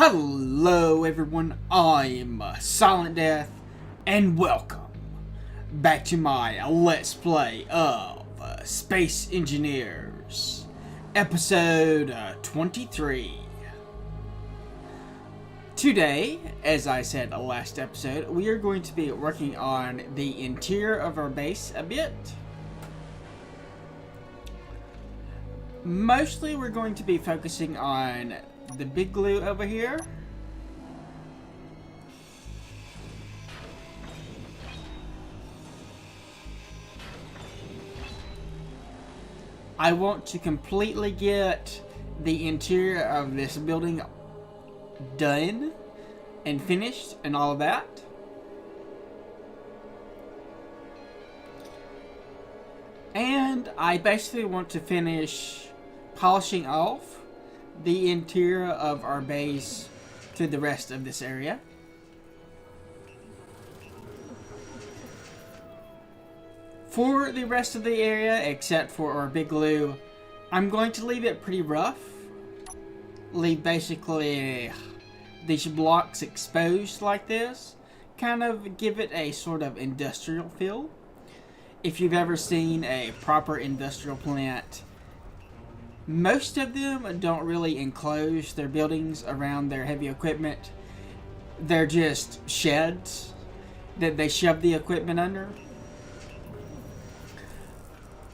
Hello everyone, I'm silentdeth, and welcome back to my Let's Play of Space Engineers, episode 23. Today, as I said last episode, we are going to be working on the interior of our base a bit. Mostly we're going to be focusing on the big glue over here. I want to completely get the interior of this building done and finished and all of that. And I basically want to finish polishing off the interior of our base to the rest of this area. For the rest of the area, except for our big glue, I'm going to leave it pretty rough. Leave basically these blocks exposed like this. Kind of give it a sort of industrial feel. If you've ever seen a proper industrial plant, most of them don't really enclose their buildings around their heavy equipment. They're just sheds that they shove the equipment under.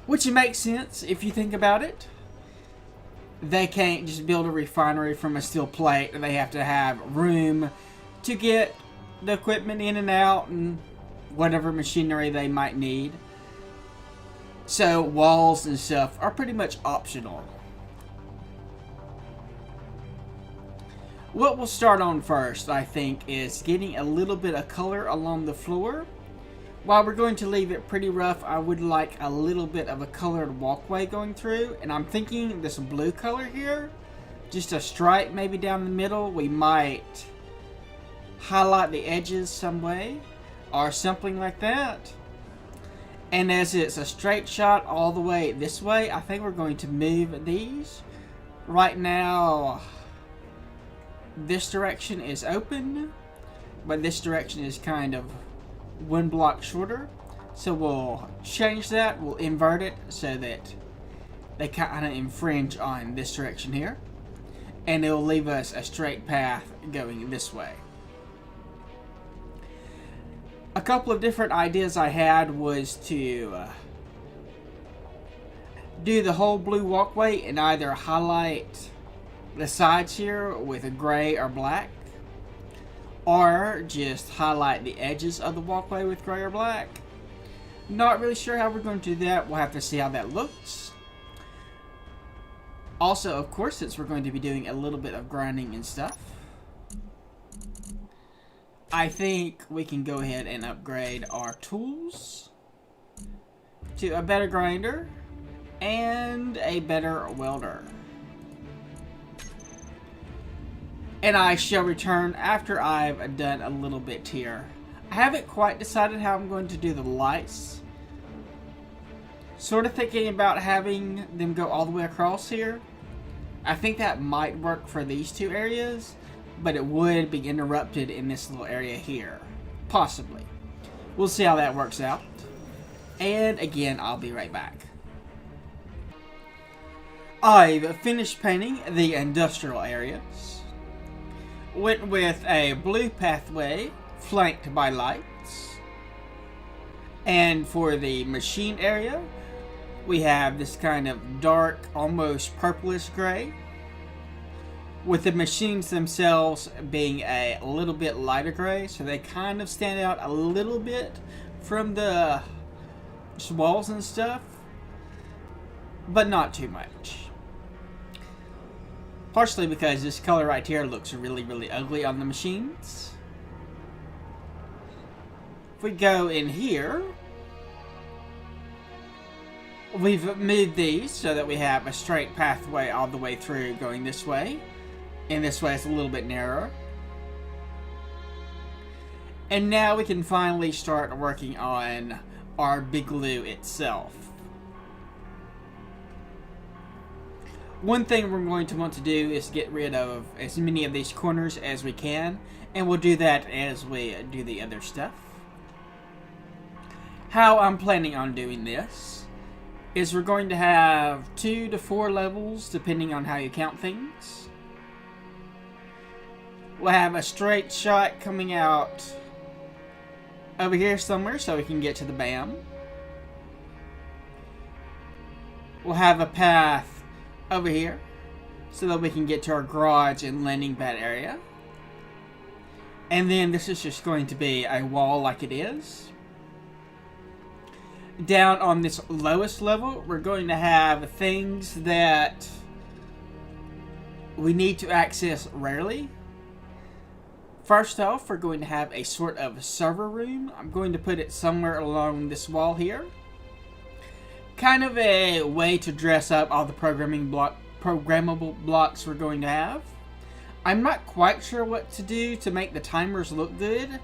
Which makes sense if you think about it. They can't just build a refinery from a steel plate. They have to have room to get the equipment in and out and whatever machinery they might need. So walls and stuff are pretty much optional. What we'll start on first, I think, is getting a little bit of color along the floor. While we're going to leave it pretty rough, I would like a little bit of a colored walkway going through. And I'm thinking this blue color here, just a stripe maybe down the middle. We might highlight the edges some way or something like that. And as it's a straight shot all the way this way, I think we're going to move these. Right now, this direction is open, but this direction is kind of one block shorter. So we'll change that, we'll invert it so that they kind of infringe on this direction here. And it'll leave us a straight path going this way. A couple of different ideas I had was to do the whole blue walkway and either highlight the sides here with a gray or black, or just highlight the edges of the walkway with gray or black. Not really sure how we're going to do that. We'll have to see how that looks. Also, of course, since we're going to be doing a little bit of grinding and stuff, I think we can go ahead and upgrade our tools to a better grinder and a better welder. And I shall return after I've done a little bit here. I haven't quite decided how I'm going to do the lights. Sort of thinking about having them go all the way across here. I think that might work for these two areas, but it would be interrupted in this little area here. Possibly. We'll see how that works out. And again, I'll be right back. I've finished painting the industrial areas. Went with a blue pathway flanked by lights. And for the machine area, we have this kind of dark, almost purplish gray, with the machines themselves being a little bit lighter gray, so they kind of stand out a little bit from the walls and stuff, but not too much. Partially because this color right here looks really, really ugly on the machines. If we go in here, we've moved these so that we have a straight pathway all the way through going this way. And this way it's a little bit narrower. And now we can finally start working on our big glue itself. One thing we're going to want to do is get rid of as many of these corners as we can, and we'll do that as we do the other stuff. How I'm planning on doing this is we're going to have 2 to 4 levels depending on how you count things. We'll have a straight shot coming out over here somewhere so we can get to the BAM. We'll have a path over here so that we can get to our garage and landing pad area. And then this is just going to be a wall like it is. Down on this lowest level, we're going to have things that we need to access rarely. First off, we're going to have a sort of server room. I'm going to put it somewhere along this wall here. Kind of a way to dress up all the programmable blocks we're going to have. I'm not quite sure what to do to make the timers look good,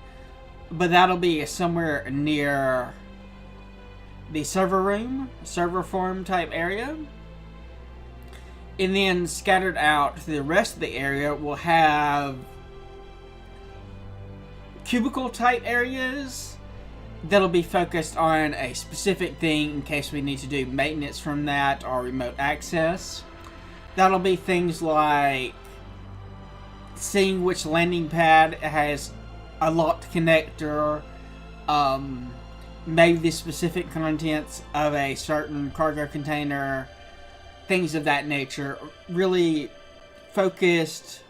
but that'll be somewhere near the server room, server farm type area. And then scattered out to the rest of the area, we'll have cubicle type areas that'll be focused on a specific thing in case we need to do maintenance from that or remote access. That'll be things like seeing which landing pad has a locked connector, maybe the specific contents of a certain cargo container, things of that nature. Really focused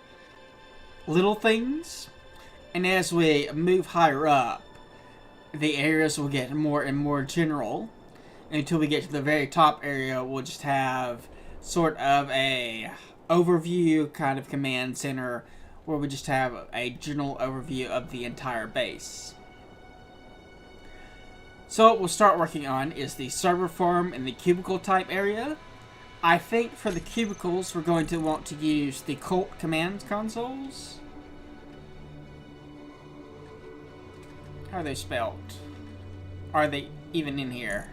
little things. And as we move higher up, the areas will get more and more general until we get to the very top area. We'll just have sort of a overview kind of command center where we just have a general overview of the entire base. So what we'll start working on is the server farm and the cubicle type area. I think for the cubicles we're going to want to use the Colt command consoles. How are they spelled? Are they even in here?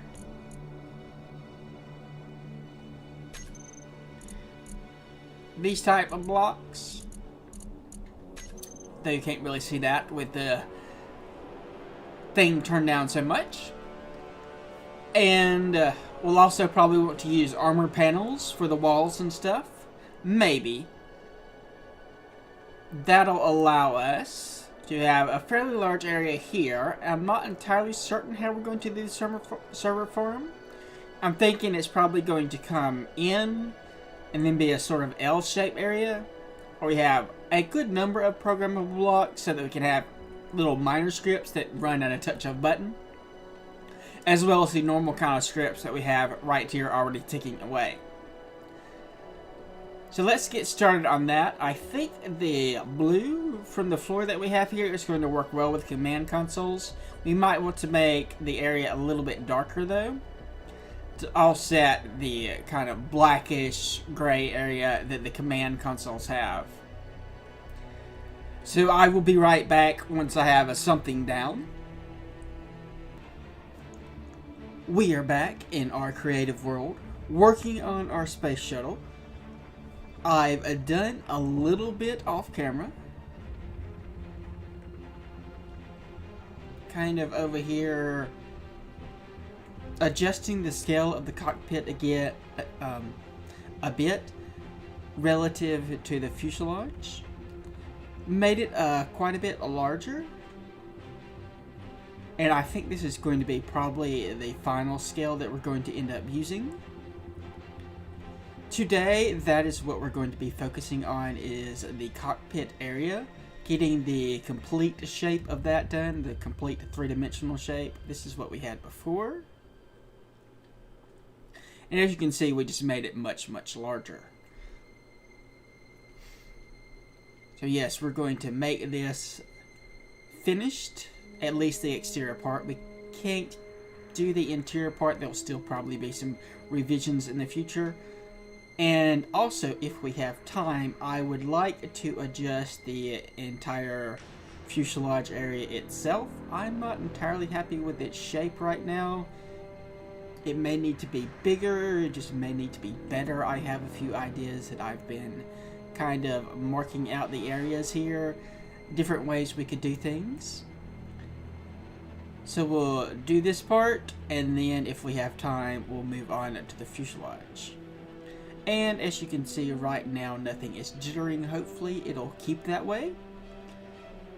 These type of blocks. Though you can't really see that with the thing turned down so much. And we'll also probably want to use armor panels for the walls and stuff. Maybe. That'll allow us to have a fairly large area here. I'm not entirely certain how we're going to do the server farm. I'm thinking it's probably going to come in and then be a sort of L-shaped area where we have a good number of programmable blocks so that we can have little minor scripts that run at a touch of a button, as well as the normal kind of scripts that we have right here already ticking away. So let's get started on that. I think the blue from the floor that we have here is going to work well with command consoles. We might want to make the area a little bit darker though, to offset the kind of blackish gray area that the command consoles have. So I will be right back once I have something down. We are back in our creative world, working on our space shuttle. I've done a little bit off camera. Kind of over here, adjusting the scale of the cockpit again, a bit relative to the fuselage. Made it quite a bit larger. And I think this is going to be probably the final scale that we're going to end up using. Today, that is what we're going to be focusing on, is the cockpit area. Getting the complete shape of that done, the complete three-dimensional shape. This is what we had before. And as you can see, we just made it much, much larger. So yes, we're going to make this finished, at least the exterior part. We can't do the interior part. There'll still probably be some revisions in the future. And also, if we have time, I would like to adjust the entire fuselage area itself. I'm not entirely happy with its shape right now. It may need to be bigger, it just may need to be better. I have a few ideas that I've been kind of marking out the areas here, different ways we could do things. So we'll do this part, and then if we have time, we'll move on to the fuselage. And as you can see right now, nothing is jittering. Hopefully it'll keep that way.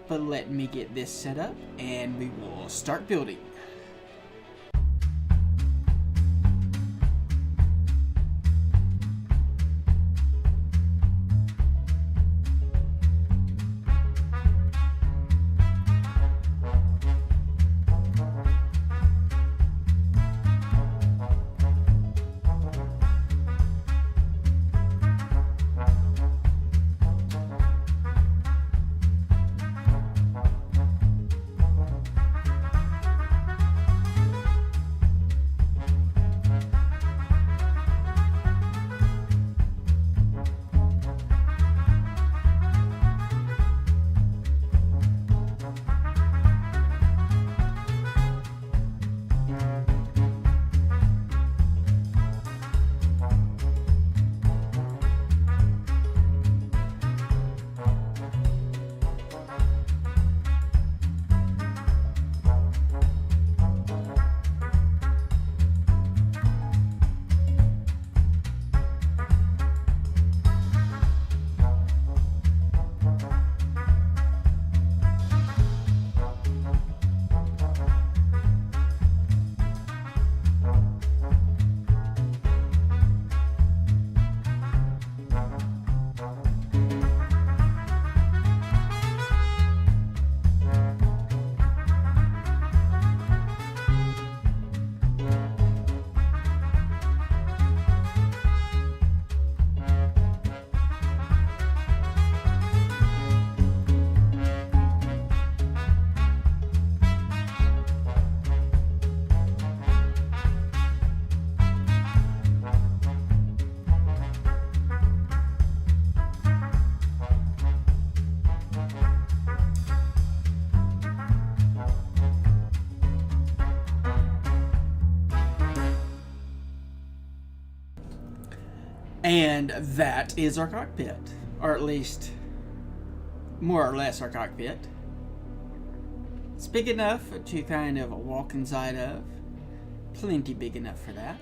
But let me get this set up, and we will start building. And that is our cockpit, or at least more or less our cockpit. It's big enough to kind of walk inside of, plenty big enough for that.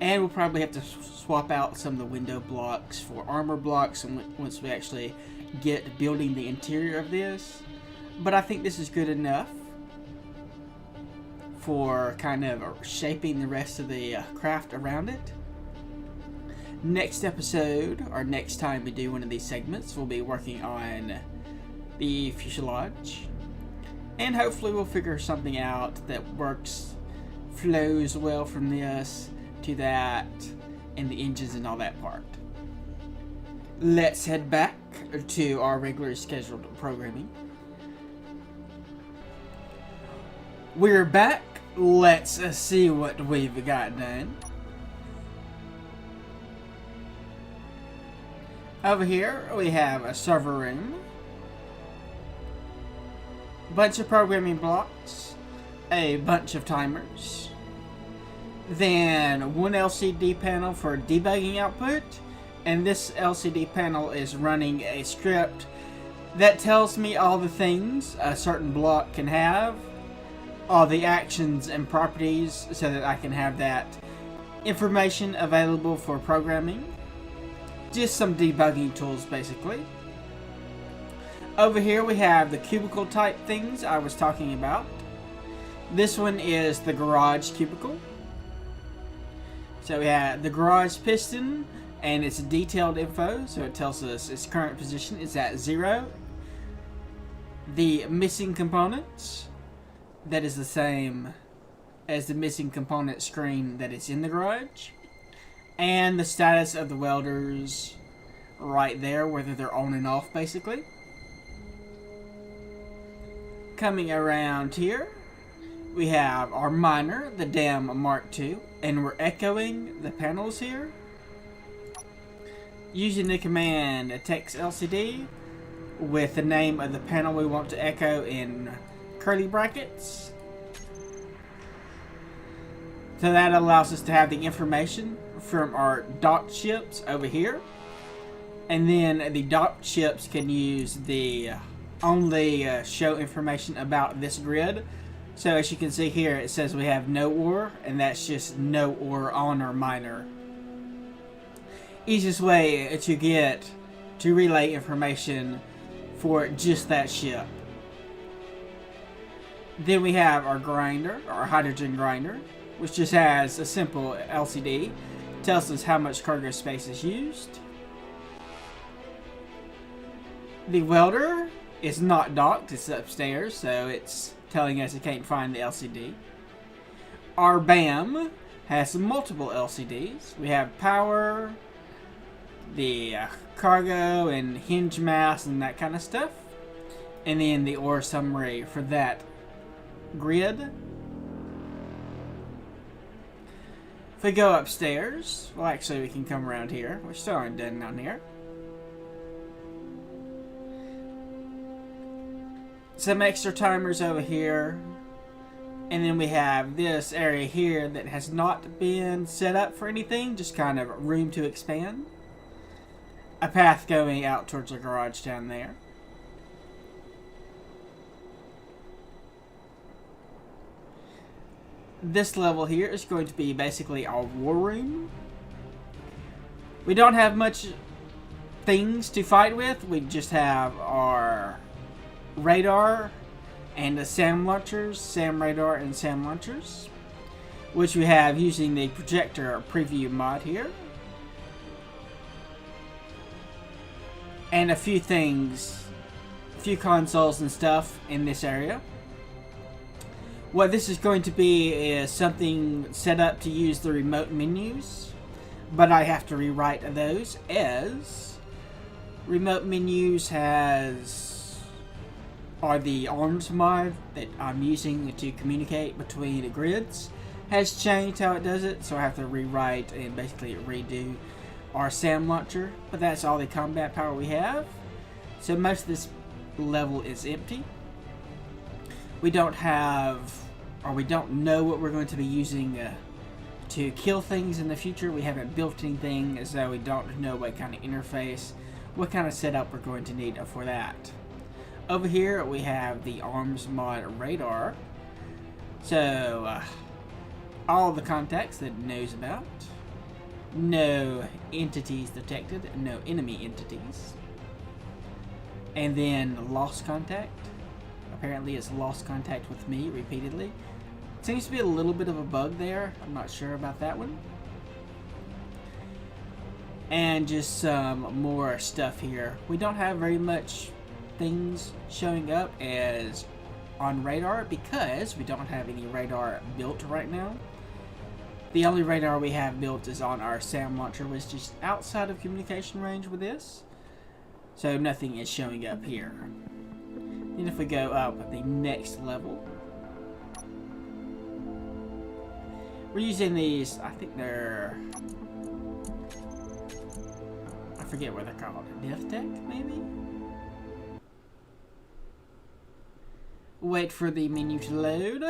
And we'll probably have to swap out some of the window blocks for armor blocks once we actually get building the interior of this. But I think this is good enough for kind of shaping the rest of the craft around it. Next episode, or next time we do one of these segments, we'll be working on the fuselage. And hopefully we'll figure something out that works, flows well from this to that, and the engines and all that part. Let's head back to our regularly scheduled programming. We're back. Let's see what we've got done. Over here we have a server room, bunch of programming blocks, a bunch of timers, then one LCD panel for debugging output, and this LCD panel is running a script that tells me all the things a certain block can have, all the actions and properties, so that I can have that information available for programming. Just some debugging tools, basically. Over here we have the cubicle type things I was talking about. This one is the garage cubicle. So we have the garage piston and its detailed info, so it tells us its current position is at 0. The missing components, that is the same as the missing component screen that is in the garage. And the status of the welders right there, whether they're on and off, basically. Coming around here, we have our miner, the DAM Mark II, and we're echoing the panels here using the command text LCD with the name of the panel we want to echo in curly brackets. So that allows us to have the information from our docked ships over here. And then the docked ships can use the only show information about this grid. So as you can see here, it says we have no ore, and that's just no ore on our miner. Easiest way to get to relay information for just that ship. Then we have our grinder, our hydrogen grinder, which just has a simple LCD. Tells us how much cargo space is used. The welder is not docked, it's upstairs, so it's telling us it can't find the LCD. Our BAM has multiple LCDs. We have power, the cargo and hinge mass and that kind of stuff. And then the ore summary for that grid. If we go upstairs, well actually we can come around here. We still aren't done down here. Some extra timers over here. And then we have this area here that has not been set up for anything. Just kind of room to expand. A path going out towards the garage down there. This level here is going to be basically our war room. We don't have much things to fight with. We just have our radar and the SAM launchers, SAM radar and SAM launchers, which we have using the projector preview mod here. And a few things, a few consoles and stuff in this area. What this is going to be is something set up to use the remote menus, but I have to rewrite those as remote menus are the arms mod that I'm using to communicate between the grids has changed how it does it, so I have to rewrite and basically redo our SAM launcher, but that's all the combat power we have. So most of this level is empty. We don't have, or we don't know what we're going to be using to kill things in the future. We haven't built anything, so we don't know what kind of interface, what kind of setup we're going to need for that. Over here we have the arms mod radar. So all the contacts that it knows about. No entities detected, no enemy entities. And then lost contact. Apparently it's lost contact with me repeatedly. Seems to be a little bit of a bug there. I'm not sure about that one. And just some more stuff here. We don't have very much things showing up as on radar because we don't have any radar built right now. The only radar we have built is on our SAM launcher, which is just outside of communication range with this. So nothing is showing up here. And if we go up the next level, we're using these, I think they're, I forget what they're called, Death Tech maybe? Wait for the menu to load.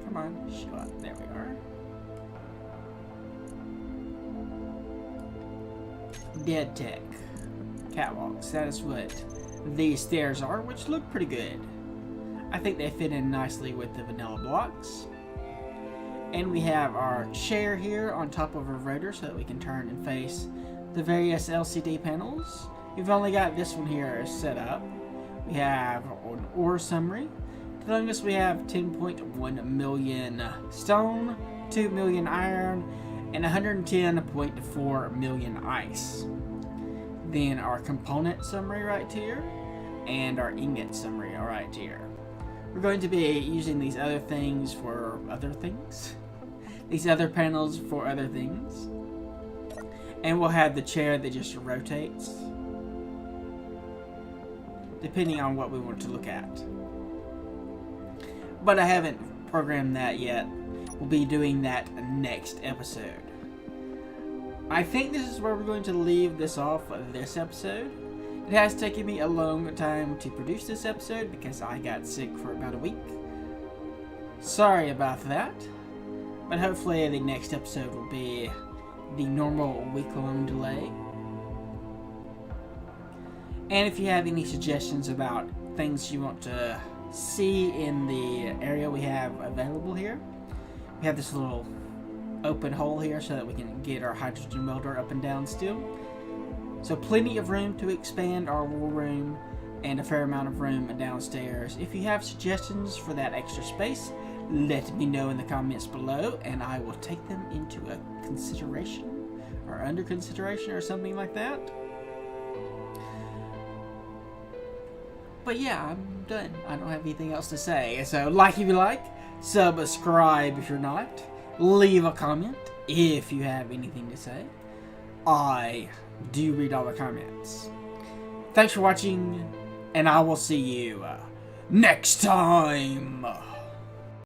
Come on, show up, there we are. Dead Tech catwalks, that is what these stairs are, which look pretty good. I think they fit in nicely with the vanilla blocks. And we have our chair here on top of our rotor so that we can turn and face the various LCD panels. We've only got this one here set up. We have an ore summary telling us we have 10.1 million stone, 2 million iron, and 110.4 million ice. Then our component summary right here, and our ingot summary right here. We're going to be using these other things for other things. These other panels for other things. And we'll have the chair that just rotates, depending on what we want to look at. But I haven't programmed that yet. We'll be doing that next episode. I think this is where we're going to leave this off of this episode. It has taken me a long time to produce this episode because I got sick for about a week. Sorry about that. But hopefully the next episode will be the normal week-long delay. And if you have any suggestions about things you want to see in the area we have available here, we have this little open hole here so that we can get our hydrogen welder up and down still. So plenty of room to expand our war room and a fair amount of room downstairs. If you have suggestions for that extra space, let me know in the comments below and I will take them into a consideration or under consideration or something like that. But yeah, I'm done. I don't have anything else to say. So like if you like, subscribe if you're not, leave a comment if you have anything to say. I do read all the comments. Thanks for watching, and I will see you next time.